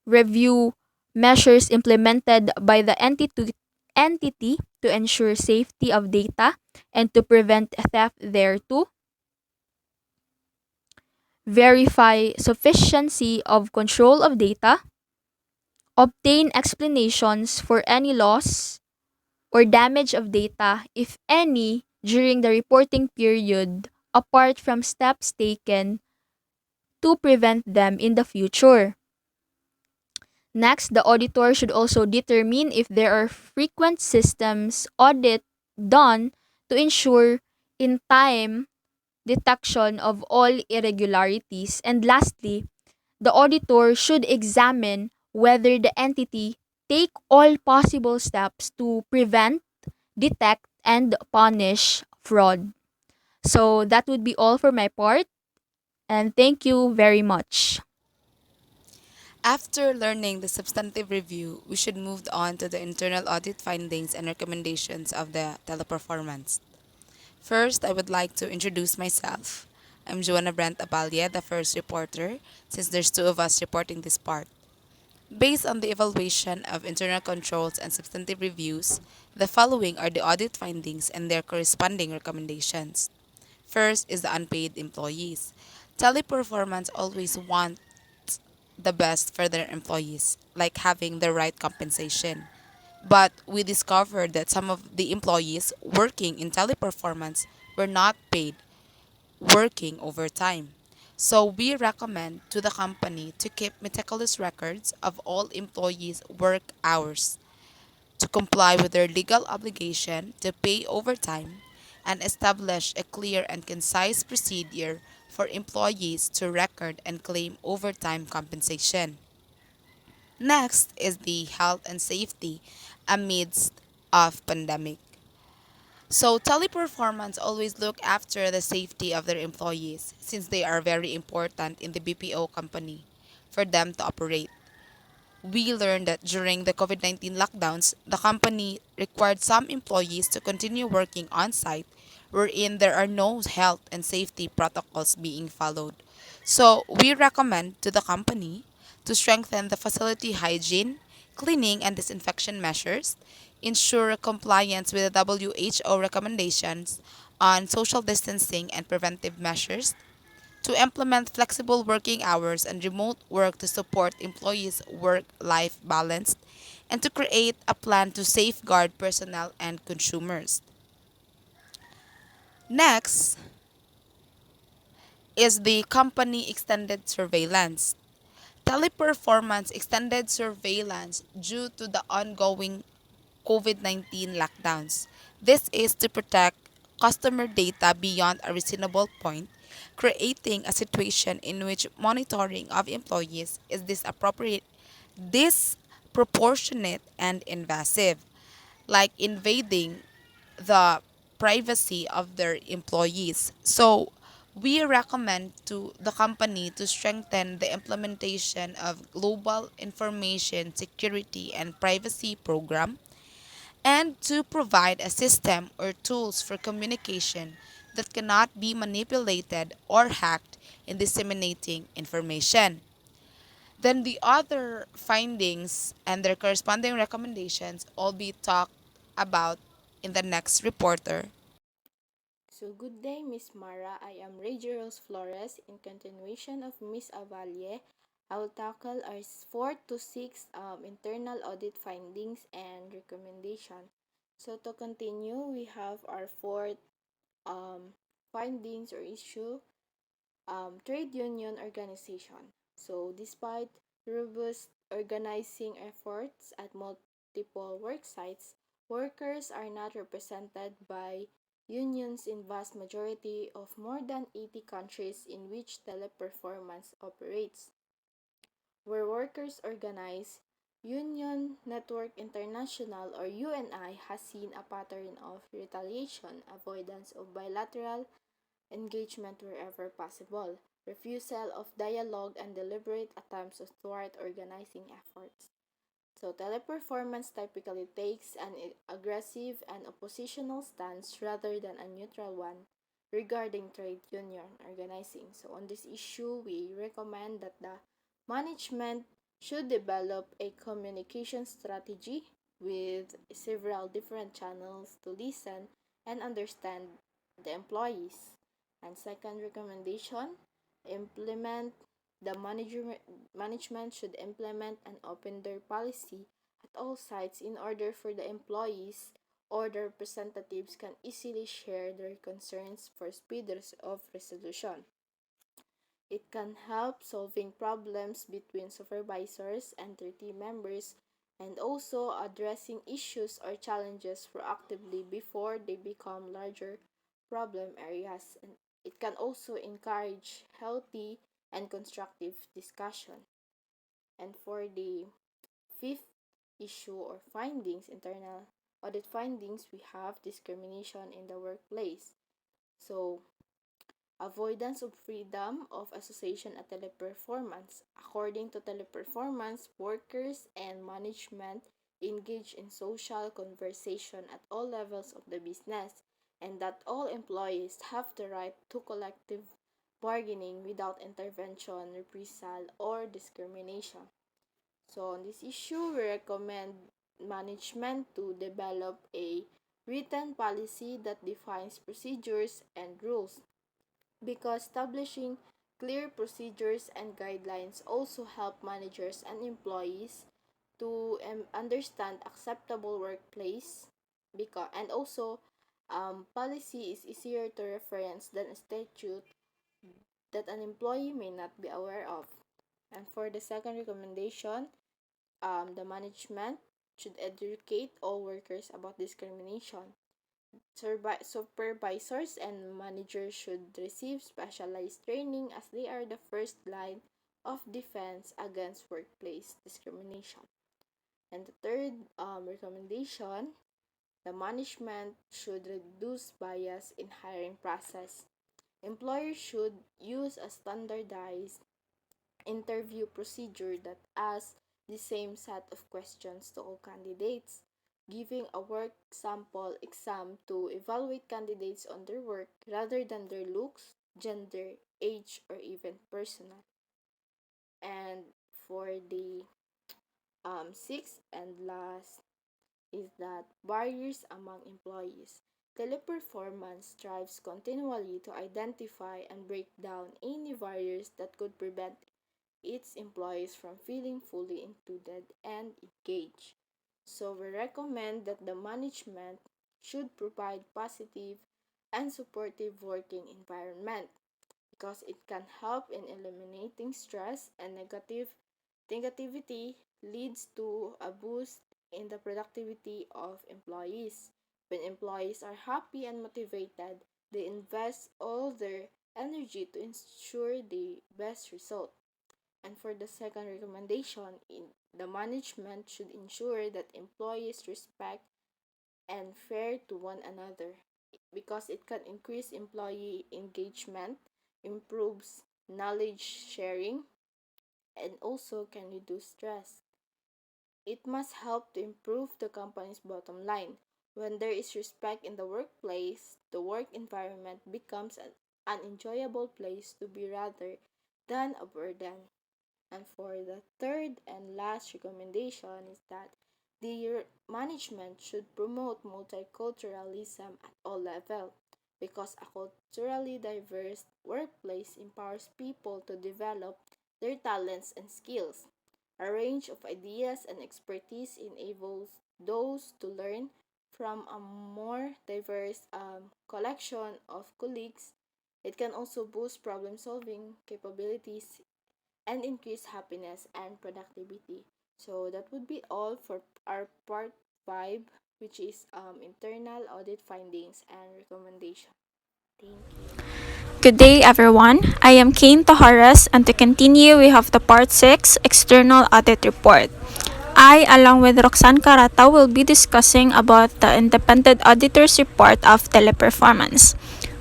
Review measures implemented by the entity to ensure safety of data and to prevent theft thereto. Verify sufficiency of control of data. Obtain explanations for any loss or damage of data, if any, during the reporting period, apart from steps taken to prevent them in the future. Next, the auditor should also determine if there are frequent systems audit done to ensure in time detection of all irregularities. And lastly, the auditor should examine whether the entity take all possible steps to prevent, detect, and punish fraud. So that would be all for my part, and thank you very much. After learning the substantive review, we should move on to the internal audit findings and recommendations of the teleperformance. First, I would like to introduce myself. I'm Joanna Brent Abalia, the first reporter, since there's two of us reporting this part. Based on the evaluation of internal controls and substantive reviews, the following are the audit findings and their corresponding recommendations. First is the unpaid employees. Teleperformance always wants the best for their employees, like having the right compensation. But we discovered that some of the employees working in teleperformance were not paid working overtime. So we recommend to the company to keep meticulous records of all employees' work hours, to comply with their legal obligation to pay overtime, and establish a clear and concise procedure for employees to record and claim overtime compensation. Next is the health and safety amidst of pandemic. So teleperformance always look after the safety of their employees since they are very important in the BPO company for them to operate. We learned that during the COVID 19 lockdowns, the company required some employees to continue working on site wherein there are no health and safety protocols being followed. So, we recommend to the company to strengthen the facility hygiene, cleaning, and disinfection measures, ensure compliance with the WHO recommendations on social distancing and preventive measures, to implement flexible working hours and remote work to support employees' work life balance, and to create a plan to safeguard personnel and consumers. Next is the company extended surveillance. Teleperformance extended surveillance due to the ongoing COVID 19 lockdowns. This is to protect customer data beyond a reasonable point, creating a situation in which monitoring of employees is disproportionate and invasive, like invading the privacy of their employees. So, we recommend to the company to strengthen the implementation of global information security and privacy program and to provide a system or tools for communication that cannot be manipulated or hacked in disseminating information. Then the other findings and their corresponding recommendations all be talked about in the next reporter. So good day, Miss Mara. I am Reggie Rose Flores. In continuation of Miss Avalle, I will tackle our 4 to 6 internal audit findings and recommendation. So to continue, we have our fourth findings or issue, trade union organization. So despite robust organizing efforts at multiple work sites, workers are not represented by unions in vast majority of more than 80 countries in which Teleperformance operates. Where workers organize, Union Network International or UNI has seen a pattern of retaliation, avoidance of bilateral engagement wherever possible, refusal of dialogue, and deliberate attempts to thwart organizing efforts. So, teleperformance typically takes an aggressive and oppositional stance rather than a neutral one regarding trade union organizing. So, on this issue, we recommend that the management should develop a communication strategy with several different channels to listen and understand the employees. And second recommendation, implement management should implement an open door policy at all sites in order for the employees or the representatives can easily share their concerns for speed of resolution. It can help solving problems between supervisors and their team members and also addressing issues or challenges proactively before they become larger problem areas. And it can also encourage healthy and constructive discussion. And for the fifth issue or findings, internal audit findings, we have discrimination in the workplace. So, avoidance of freedom of association at Teleperformance. According to Teleperformance, workers and management engage in social conversation at all levels of the business and that all employees have the right to collective bargaining without intervention, reprisal, or discrimination. So on this issue, we recommend management to develop a written policy that defines procedures and rules because establishing clear procedures and guidelines also help managers and employees to understand acceptable workplace because and also policy is easier to reference than a statute that an employee may not be aware of. And for the second recommendation, the management should educate all workers about discrimination. Supervisors and managers should receive specialized training as they are the first line of defense against workplace discrimination. And the third recommendation, the management should reduce bias in hiring process. Employers should use a standardized interview procedure that asks the same set of questions to all candidates, giving a work sample exam to evaluate candidates on their work rather than their looks, gender, age, or even personal. And for the sixth and last is that barriers among employees. Teleperformance strives continually to identify and break down any barriers that could prevent its employees from feeling fully included and engaged. So we recommend that the management should provide positive and supportive working environment because it can help in eliminating stress and negativity leads to a boost in the productivity of employees. When employees are happy and motivated, they invest all their energy to ensure the best result. And for the second recommendation, the management should ensure that employees respect and fair to one another. because it can increase employee engagement, improves knowledge sharing, and also can reduce stress. It must help to improve the company's bottom line. When there is respect in the workplace, the work environment becomes an enjoyable place to be rather than a burden. And for the third and last recommendation is that the management should promote multiculturalism at all levels because a culturally diverse workplace empowers people to develop their talents and skills. A range of ideas and expertise enables those to learn from a more diverse collection of colleagues. It can also boost problem solving capabilities and increase happiness and productivity. So that would be all for our part 5, which is internal audit findings and recommendation. Thank you. Good day, everyone. I am Kane Taharas, and to continue, we have the Part 6 External Audit Report. I, along with Roxanne Carata, will be discussing about the Independent Auditor's Report of Teleperformance.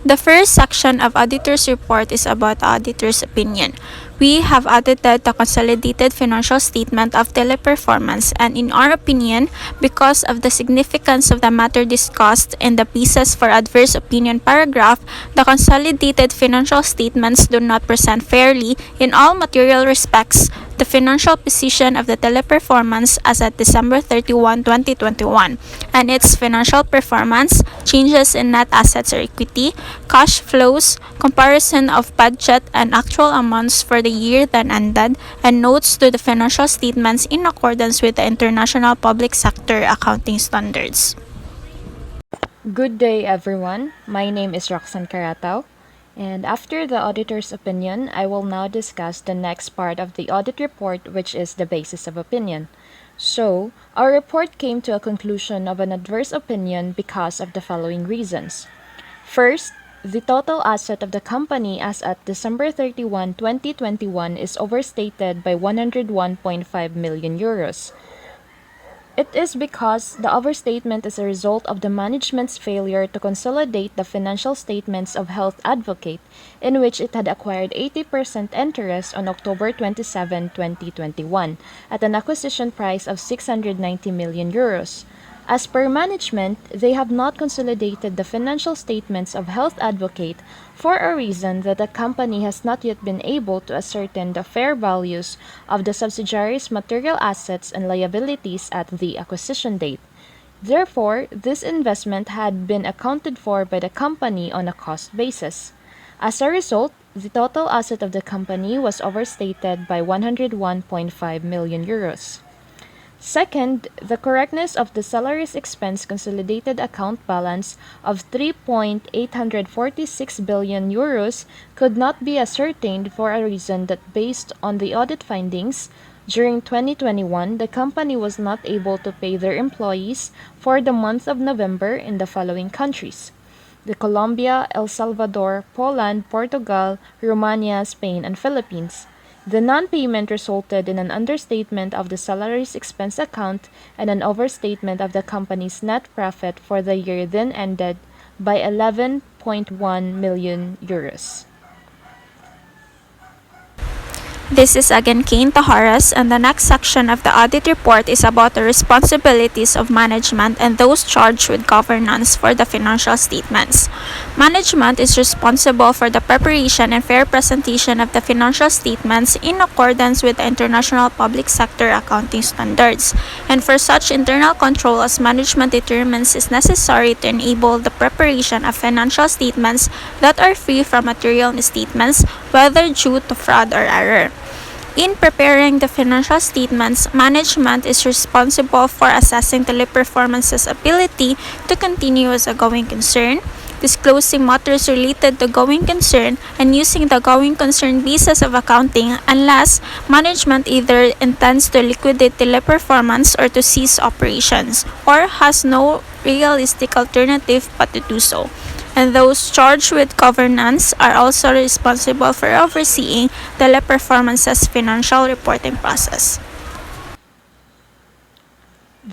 The first section of Auditor's Report is about the Auditor's Opinion. We have audited the consolidated financial statement of Teleperformance, and in our opinion, because of the significance of the matter discussed in the Pieces for Adverse Opinion paragraph, the consolidated financial statements do not present fairly, in all material respects, the financial position of the Teleperformance as at December 31, 2021, and its financial performance, changes in net assets or equity, cash flows, comparison of budget and actual amounts for the year then ended, and notes to the financial statements in accordance with the International Public Sector Accounting Standards. Good day, everyone. My name is Roxanne Caratao, and after the auditor's opinion, I will now discuss the next part of the audit report, which is the basis of opinion. So, our report came to a conclusion of an adverse opinion because of the following reasons. First, the total asset of the company as at December 31, 2021 is overstated by 101.5 million euros. It is because the overstatement is a result of the management's failure to consolidate the financial statements of Health Advocate, in which it had acquired 80% interest on October 27, 2021, at an acquisition price of 690 million euros. As per management, they have not consolidated the financial statements of Health Advocate for a reason that the company has not yet been able to ascertain the fair values of the subsidiary's material assets and liabilities at the acquisition date. Therefore, this investment had been accounted for by the company on a cost basis. As a result, the total asset of the company was overstated by 101.5 million euros. Second, the correctness of the salaries expense consolidated account balance of 3.846 billion euros could not be ascertained for a reason that based on the audit findings, during 2021, the company was not able to pay their employees for the month of November in the following countries: the Colombia, El Salvador, Poland, Portugal, Romania, Spain, and Philippines. The non-payment resulted in an understatement of the salaries expense account and an overstatement of the company's net profit for the year then ended by 11.1 million euros. This is again Kane Taharas, and the next section of the audit report is about the responsibilities of management and those charged with governance for the financial statements. Management is responsible for the preparation and fair presentation of the financial statements in accordance with the International Public Sector Accounting Standards, and for such internal control as management determines is necessary to enable the preparation of financial statements that are free from material misstatements, whether due to fraud or error. In preparing the financial statements, management is responsible for assessing Teleperformance's ability to continue as a going concern, disclosing matters related to going concern, and using the going concern basis of accounting unless management either intends to liquidate Teleperformance or to cease operations, or has no realistic alternative but to do so. And those charged with governance are also responsible for overseeing Teleperformance's financial reporting process.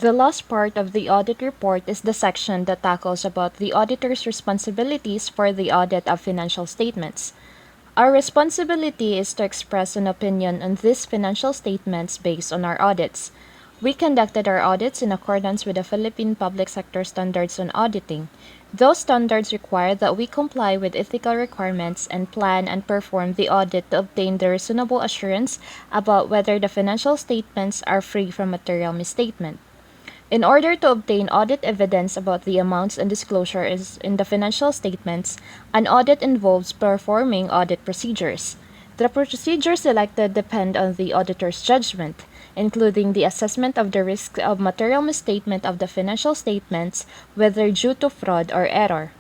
The last part of the audit report is the section that tackles about the auditor's responsibilities for the audit of financial statements. Our responsibility is to express an opinion on these financial statements based on our audits. We conducted our audits in accordance with the Philippine Public Sector Standards on Auditing. Those standards require that we comply with ethical requirements and plan and perform the audit to obtain the reasonable assurance about whether the financial statements are free from material misstatement. In order to obtain audit evidence about the amounts and disclosures in the financial statements, an audit involves performing audit procedures. The procedures selected depend on the auditor's judgment, including the assessment of the risk of material misstatement of the financial statements, whether due to fraud or error.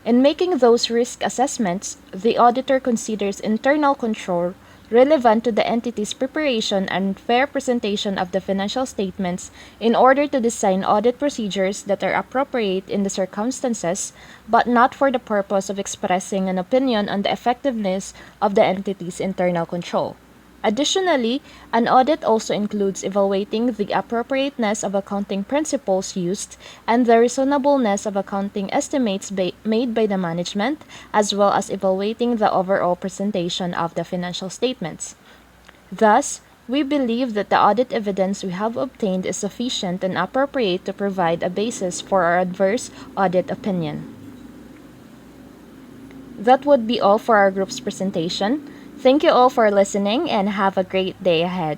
In making those risk assessments, the auditor considers internal control relevant to the entity's preparation and fair presentation of the financial statements in order to design audit procedures that are appropriate in the circumstances, but not for the purpose of expressing an opinion on the effectiveness of the entity's internal control. Additionally, an audit also includes evaluating the appropriateness of accounting principles used and the reasonableness of accounting estimates made by the management, as well as evaluating the overall presentation of the financial statements. Thus, we believe that the audit evidence we have obtained is sufficient and appropriate to provide a basis for our adverse audit opinion. That would be all for our group's presentation. Thank you all for listening and have a great day ahead.